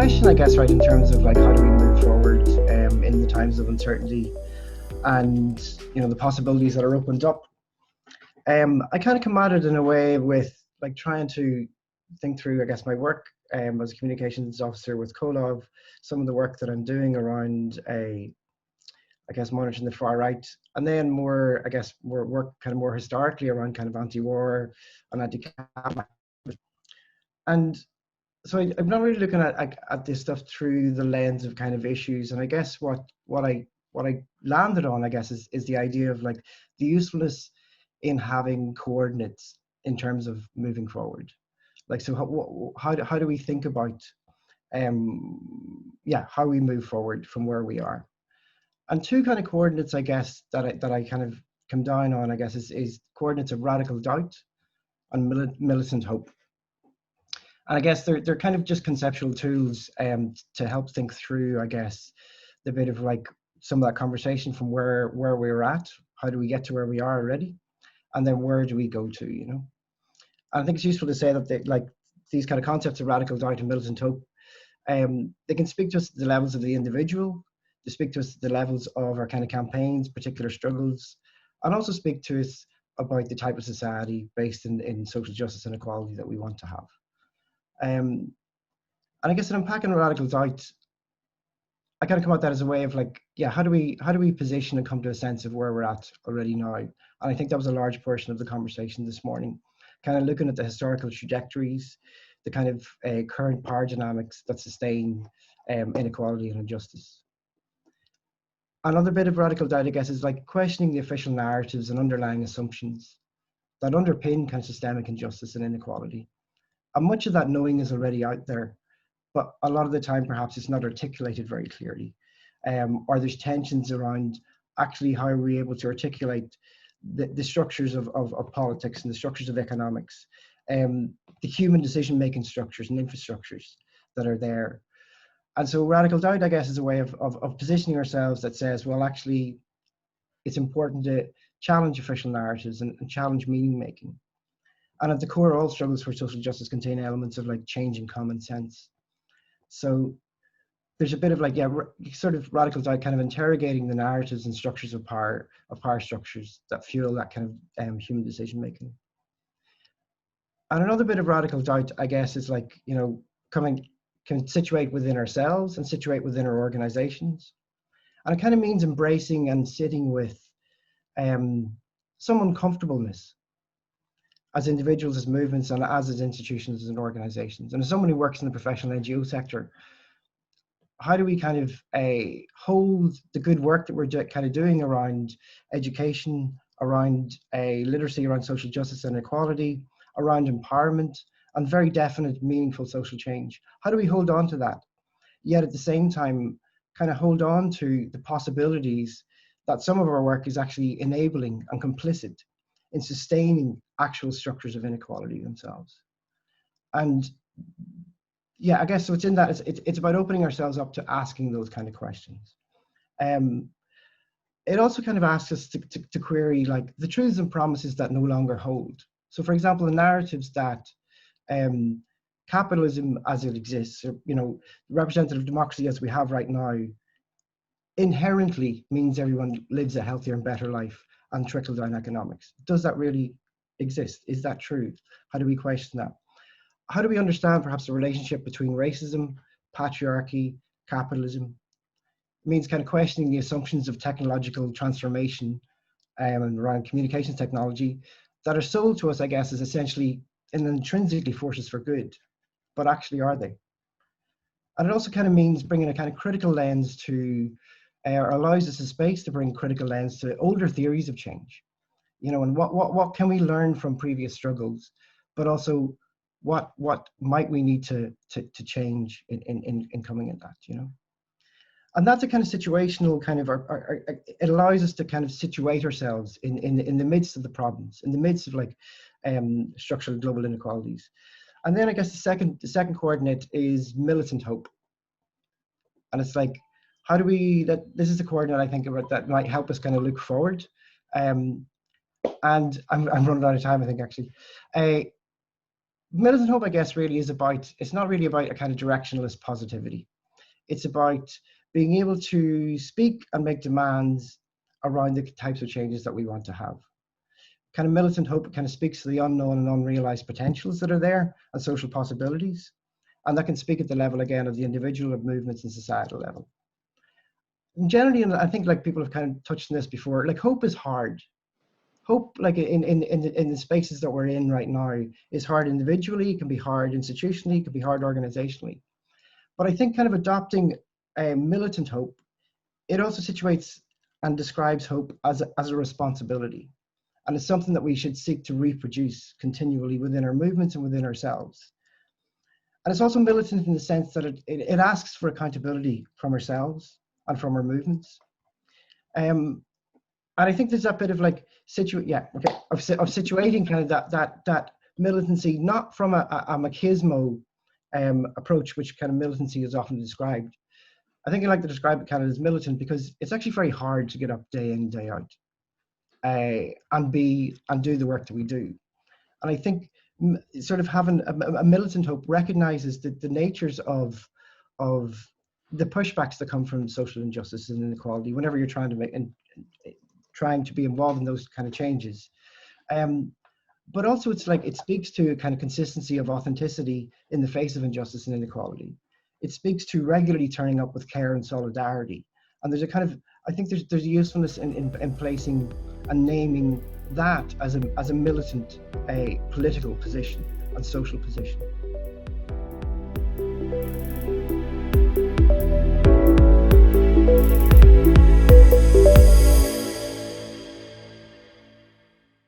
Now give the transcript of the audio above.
question, I guess, right, in terms of like how do we move forward in the times of uncertainty and the possibilities that are opened up. I kind of come at it in a way with like trying to think through, I guess, my work as a communications officer with Kolov, some of the work that I'm doing around I guess monitoring the far right, and then more, I guess, more work kind of more historically around kind of anti-war and anti-capitalist. And so I'm not really looking at this stuff through the lens of kind of issues. And I guess what I landed on, I guess, is the idea of like the usefulness in having coordinates in terms of moving forward. Like, so how do we think about how we move forward from where we are? And two kind of coordinates, I guess, that I kind of come down on, I guess, is coordinates of radical doubt and militant hope. And I guess they're kind of just conceptual tools to help think through, I guess, the bit of like some of that conversation from where we're at, how do we get to where we are already, and then where do we go to, And I think it's useful to say that like these kind of concepts of radical doubt and militant hope, they can speak to us at the levels of the individual, they speak to us at the levels of our kind of campaigns, particular struggles, and also speak to us about the type of society based in social justice and equality that we want to have. And I guess in unpacking radical doubt, I kind of come at that as a way of like, how do we position and come to a sense of where we're at already now? And I think that was a large portion of the conversation this morning, kind of looking at the historical trajectories, the kind of current power dynamics that sustain inequality and injustice. Another bit of radical doubt, I guess, is like questioning the official narratives and underlying assumptions that underpin kind of systemic injustice and inequality. And much of that knowing is already out there, but a lot of the time perhaps it's not articulated very clearly, or there's tensions around actually how are we able to articulate the structures of politics and the structures of economics, the human decision-making structures and infrastructures that are there. And so radical doubt, I guess, is a way of positioning ourselves that says, well, actually, it's important to challenge official narratives and challenge meaning making. And at the core, all struggles for social justice contain elements of like change and common sense. So there's a bit of like, sort of radical doubt, kind of interrogating the narratives and structures of power structures that fuel that kind of human decision making. And another bit of radical doubt, I guess, is like, can situate within ourselves and situate within our organizations. And it kind of means embracing and sitting with some uncomfortableness as individuals, as movements, and as institutions and organizations. And as someone who works in the professional NGO sector, how do we kind of hold the good work that we're kind of doing around education, around literacy, around social justice and equality, around empowerment, and very definite, meaningful social change? How do we hold on to that, yet at the same time kind of hold on to the possibilities that some of our work is actually enabling and complicit in sustaining actual structures of inequality themselves? And I guess so. It's in that it's about opening ourselves up to asking those kind of questions. It also kind of asks us to query like the truths and promises that no longer hold. So, for example, the narratives that capitalism as it exists, or, representative democracy as we have right now, inherently means everyone lives a healthier and better life and trickle-down economics. Does that really exist? Is that true? How do we question that? How do we understand perhaps the relationship between racism, patriarchy, capitalism? It means kind of questioning the assumptions of technological transformation and around communications technology that are sold to us, I guess, as essentially and intrinsically forces for good, but actually are they? And it also kind of means bringing a kind of critical lens to, or allows us a space to bring critical lens to older theories of change, and what can we learn from previous struggles, but also what might we need to change in coming at that, And that's a kind of situational kind of, it allows us to kind of situate ourselves in the midst of the problems, in the midst of like structural global inequalities. And then I guess the second coordinate is militant hope. And it's like, how do we, this is the coordinate I think about that might help us kind of look forward. And I'm running out of time, I think, actually. militant hope, I guess, really is about, it's not really about a kind of directionalist positivity. It's about being able to speak and make demands around the types of changes that we want to have. Kind of militant hope kind of speaks to the unknown and unrealized potentials that are there and social possibilities. And that can speak at the level, again, of the individual, of movements, and societal level. And generally, and I think like people have kind of touched on this before, like hope is hard. Hope, like in the spaces that we're in right now, is hard individually, it can be hard institutionally, it can be hard organizationally. But I think kind of adopting a militant hope, it also situates and describes hope as a responsibility. And it's something that we should seek to reproduce continually within our movements and within ourselves. And it's also militant in the sense that it asks for accountability from ourselves and from our movements. And I think there's that bit of like of situating kind of that militancy, not from a machismo approach, which kind of militancy is often described. I think I like to describe it kind of as militant because it's actually very hard to get up day in, day out, and do the work that we do. And I think sort of having a militant hope recognizes the natures of the pushbacks that come from social injustice and inequality whenever you're trying to make and trying to be involved in those kind of changes. But also it's like it speaks to a kind of consistency of authenticity in the face of injustice and inequality. It speaks to regularly turning up with care and solidarity. And there's a kind of, I think there's a usefulness in placing and naming that as a militant political position and social position.